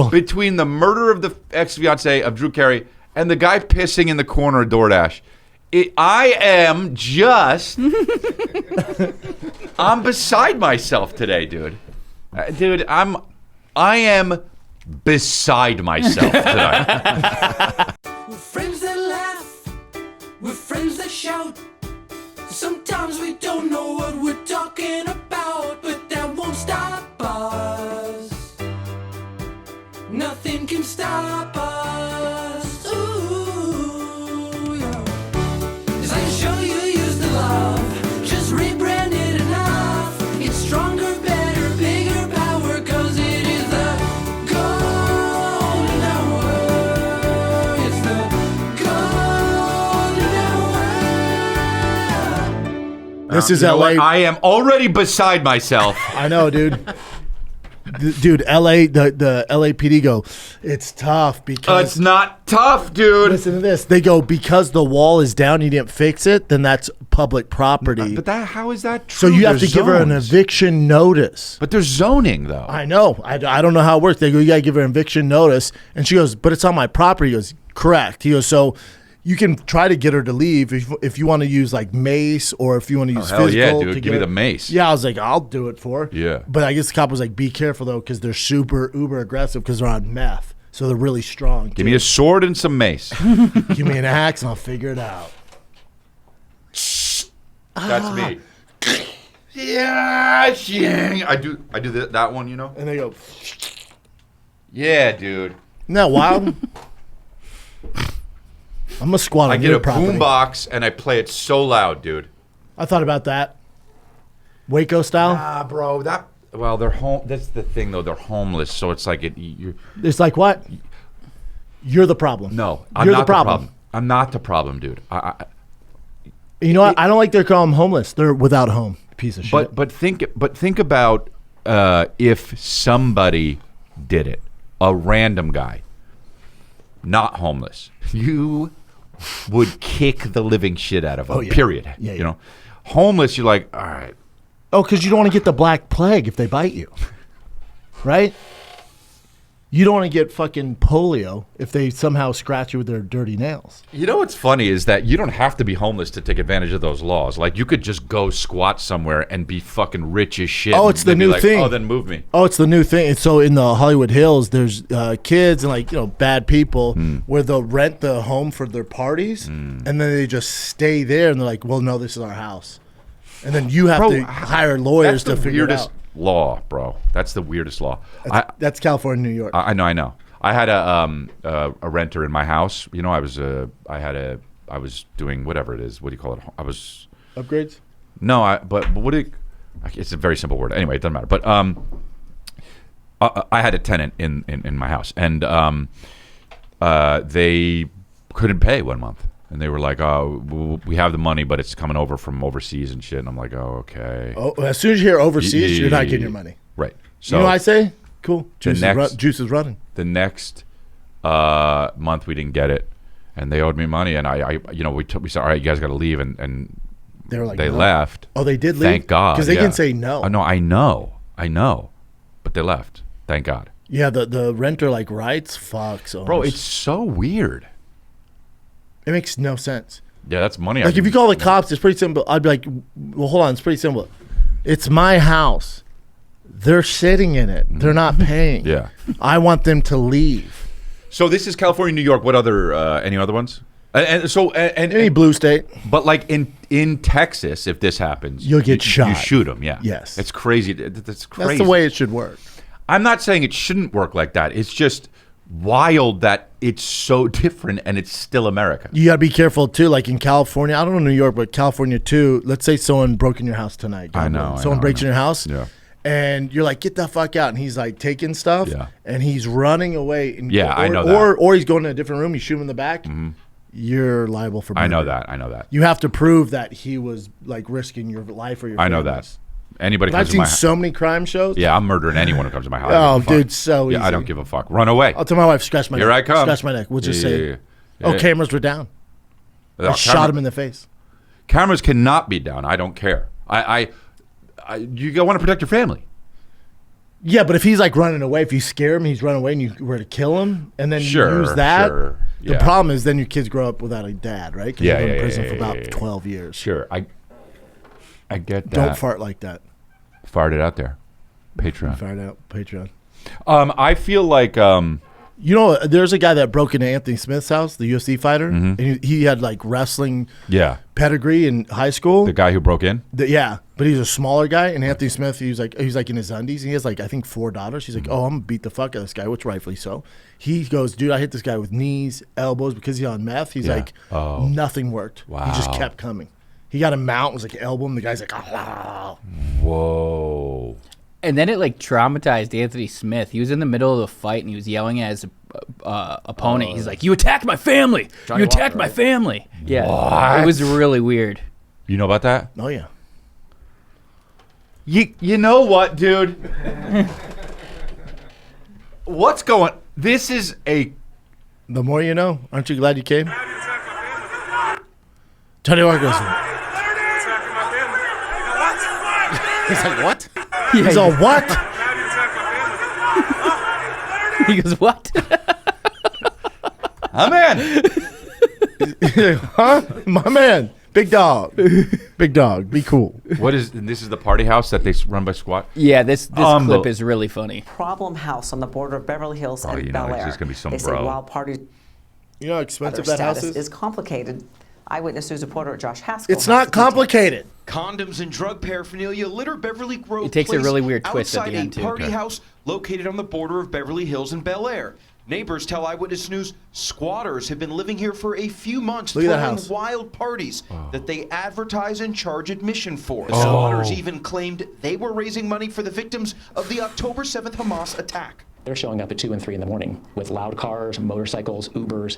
between the murder of the ex-fiance of Drew Carey and the guy pissing in the corner of DoorDash. I am just... I'm beside myself today, dude. Dude, I am beside myself tonight. We're friends that laugh, we're friends that shout. Sometimes we don't know what we're talking about, but that won't stop us. Nothing can stop us. Ooh, yeah. 'Cause I can show you use the love, just rebrand it enough. It's stronger, better, bigger power, 'cause it is the golden hour. It's the golden hour. This is You know LA. what? I am already beside myself. I know, dude. Dude, LA, the LAPD go, it's tough because... It's not tough, dude. Listen to this. They go, because the wall is down, you didn't fix it, then that's public property. But how is that So true? you have to There's give her an zones. eviction notice. But there's zoning, though. I know. I don't know how it works. They go, you got to give her an eviction notice. And she goes, but it's on my property. He goes, correct. He goes, so you can try to get her to leave if you want to use like mace or if you want to use hell physical. yeah, to dude. get Give me her- the mace. Yeah, I was like, I'll do it for her. Yeah. But I guess the cop was like, be careful though, because they're super uber aggressive because they're on meth. So they're really strong. Give me a sword and some mace. Give me an axe and I'll figure it out. That's me. Yeah, I do that one, you know? And they go, Yeah, dude. isn't that wild? I'm going to squat I on get your a property. boombox and I play it so loud, dude. I thought about that. Waco style? Ah, bro, well, they're home. That's the thing, though. They're homeless, so it's like you're. It's like what? You're the problem. No, I'm You're not the problem. I'm not the problem, dude. You know what? I don't like they're calling them homeless. They're without a home. Piece of shit. But think about if somebody did it, a random guy, not homeless, you would kick the living shit out of him. Oh, yeah. Period. Yeah, You know, homeless, you're like, all right. Oh, because you don't want to get the black plague if they bite you, right? You don't want to get fucking polio if they somehow scratch you with their dirty nails. You know what's funny is that you don't have to be homeless to take advantage of those laws. Like, you could just go squat somewhere and be fucking rich as shit. Oh, and it's the they'd be new like, thing. Oh, then move me. Oh, it's the new thing. And so in the Hollywood Hills, there's kids and like, you know, bad people where they'll rent the home for their parties and then they just stay there and they're like, well, no, this is our house. And then you have to hire lawyers to figure it out. That's the weirdest law, bro. That's the weirdest law. That's California, New York. I know. I had a renter in my house. You know, I was doing whatever it is. What do you call it? I was Upgrades? no. But what do you? It's a very simple word. Anyway, it doesn't matter. But I had a tenant in my house, and they couldn't pay 1 month. And they were like, "Oh, we have the money, but it's coming over from overseas and shit." And I'm like, "Oh, okay." Oh, as soon as you hear overseas, you're not getting your money. Right. So You know what I say? Cool. Juice is running. the next month we didn't get it, and they owed me money. And we said, "All right, you guys got to leave," and They were like, they no. left. Oh, they did leave? Thank God. Because they yeah. can say no. No, I know, but they left. Thank God. Yeah, the renter like rights fucks. Almost. Bro, it's so weird. It makes no sense. Yeah, that's money. Like if you call the cops, it's pretty simple. I'd be like, well, hold on, it's pretty simple. It's my house. They're sitting in it. They're not paying. Yeah. I want them to leave. So this is California, New York. What other any other ones? And Any blue state. But like in Texas, if this happens, You'll get shot. You shoot them. Yeah. Yes. It's crazy. That's crazy. That's the way it should work. I'm not saying it shouldn't work like that. It's just wild that it's so different and it's still America. You got to be careful too. Like in California, I don't know New York, but California too. Let's say someone broke in your house tonight. I know. Someone breaks in your house. Yeah. And you're like, get the fuck out. And he's like taking stuff. Yeah. And he's running away. And Yeah, I know that. Or he's going to a different room. You shoot him in the back. Mm-hmm. You're liable for murder. I know that. You have to prove that he was like risking your life or your I know family's. that. Anybody I've comes to seen my so many crime shows. Yeah, I'm murdering anyone who comes to my house. Oh, dude, so yeah, easy. I don't give a fuck. Run away. I'll tell my wife, scratch my neck. Here I come. Scratch my neck. We'll just say, Yeah. oh, cameras were down. I shot him in the face. Cameras cannot be down. I don't care. You want to protect your family. Yeah, but if he's like running away, if you scare him, he's running away, and you were to kill him, and then you use that. Sure. The problem is then your kids grow up without a dad, right? 'Cause Yeah, you're yeah, in prison yeah, for yeah, about 12 years. Sure. I get that. Don't fart like that. Fart it out there. Patreon. Fart out. Patreon. I feel like You know, there's a guy that broke into Anthony Smith's house, the UFC fighter, and he had like wrestling pedigree in high school. the guy who broke in. Yeah, but he's a smaller guy, and Anthony Smith, he's like in his undies. He has like I think 4 daughters. He's like, oh, I'm gonna beat the fuck out of this guy, which rightfully so. He goes, dude, I hit this guy with knees, elbows because he's on meth. He's like, nothing worked. Wow. He just kept coming. He got a mount, was like elbow him. The guy's like, Whoa. And then it like traumatized Anthony Smith. He was in the middle of the fight and he was yelling at his opponent. He's like, "You attacked my family! You attacked my family!" Yeah, What? it was really weird. You know about that? oh yeah. You know what, dude? What's going? This is a. The more you know. Aren't you glad you came? Tony Walker goes. He's like, what? He's all, what? He goes, "What?" I'm in. Huh? My man. Big dog. Big dog. Be cool. What is? This is the party house that they run by squat. Yeah, this clip is really funny. Problem house on the border of Beverly Hills and you know, Bel it's Air. just gonna be some they say bro. while parties You know how other expensive that house status is? is complicated. Eyewitness News reporter Josh Haskell. It's has not the details. complicated. Condoms and drug paraphernalia litter Beverly Grove It takes a Place really weird twist at outside the end, a too. party Okay. house located on the border of Beverly Hills and Bel Air. Neighbors tell Eyewitness News squatters have been living here for a few months, Look at that throwing house. wild parties that they advertise and charge admission for. The squatters even claimed they were raising money for the victims of the October 7th Hamas attack. They're showing up at 2 and 3 in the morning with loud cars, motorcycles, Ubers.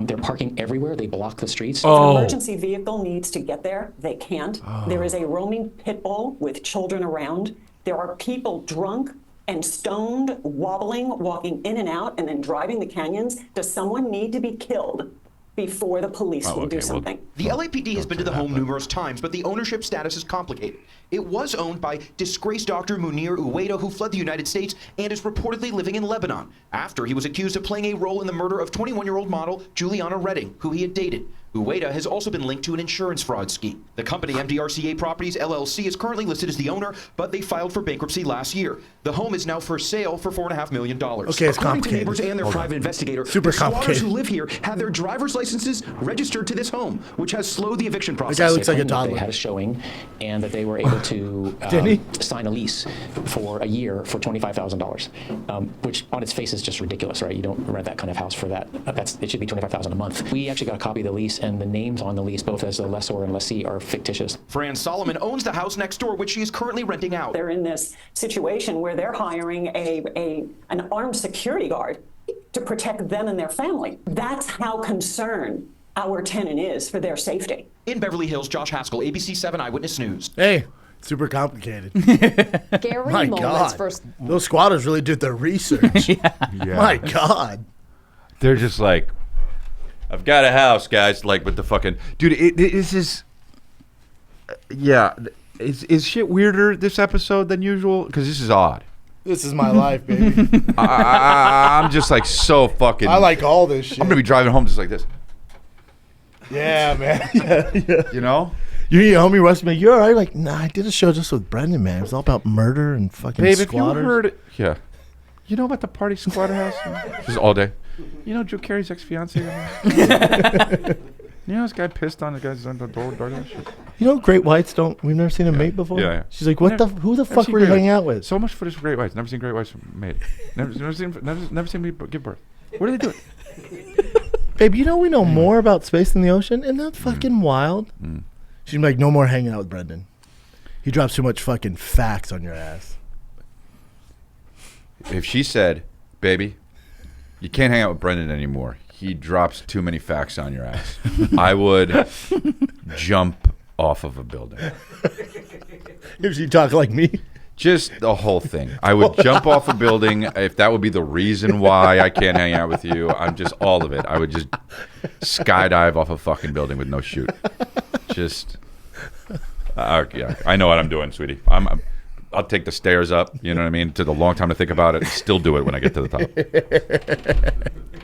They're parking everywhere. They block the streets. If an emergency vehicle needs to get there, they can't. There is a roaming pit bull with children around. There are people drunk and stoned, wobbling, walking in and out, and then driving the canyons. Does someone need to be killed before the police will do something? The LAPD has been to the home numerous times, but the ownership status is complicated. It was owned by disgraced Dr. Munir Uwaida, who fled the United States and is reportedly living in Lebanon after he was accused of playing a role in the murder of 21-year-old model Juliana Redding, who he had dated. Uwaida has also been linked to an insurance fraud scheme. The company MDRCA Properties LLC is currently listed as the owner, but they filed for bankruptcy last year. The home is now for sale for $4.5 million. Okay, it's According to complicated. neighbors and their private investigator, Super the squatters complicated. who live here have their driver's licenses registered to this home, which has slowed the eviction process. guy looks like a They toddler. had a showing, and that they were able to Didn't he? sign a lease for a year for $25,000, which on its face is just ridiculous, right? You don't rent that kind of house for that. It should be $25,000 a month. We actually got a copy of the lease, and the names on the lease, both as the lessor and lessee, are fictitious. Fran Solomon owns the house next door, which she is currently renting out. They're in this situation where they're hiring an armed security guard to protect them and their family. That's how concerned our tenant is for their safety. In Beverly Hills, Josh Haskell, ABC 7 Eyewitness News. Hey, super complicated. Scary My moments God. for Those squatters really did their research. My God. They're just like, I've got a house, guys. Like with the fucking dude. This is, yeah. Is shit weirder this episode than usual? Because this is odd. This is my life, baby. I'm just like so fucking. I like all this shit. I'm gonna be driving home just like this. Yeah, man. Yeah. You know, You your homie Russ me. You're all right. Like, nah, I did a show just with Brendan, man. It was all about murder and fucking babe. If you squatters. heard it, yeah. You know about the party squatter house? This is all day. You know Drew Carey's ex-fiance? You know this guy pissed on the guys on the DoorDash? You know, great whites don't. We've never seen a mate before. Yeah, yeah. She's like, what Never- who the never fuck seen were you Great hanging Whites. out with? So much footage for great whites. Never seen great whites made. Never seen me give birth. What are they doing? Babe, you know we know more about space than the ocean. Isn't that fucking wild? She's like, no more hanging out with Brendan. He drops too much fucking facts on your ass. If she said, baby, you can't hang out with Brendan anymore. He drops too many facts on your ass. I would jump off of a building. If she talk like me. Just the whole thing. I would jump off a building if that would be the reason why I can't hang out with you. I'm just all of it. I would just skydive off a fucking building with no chute. Just, yeah, I know what I'm doing, sweetie. I'll take the stairs up. You know what I mean? It took a long time to think about it. Still do it when I get to the top.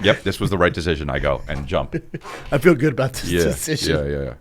Yep, this was the right decision. I go and jump. I feel good about this Yeah, decision. yeah.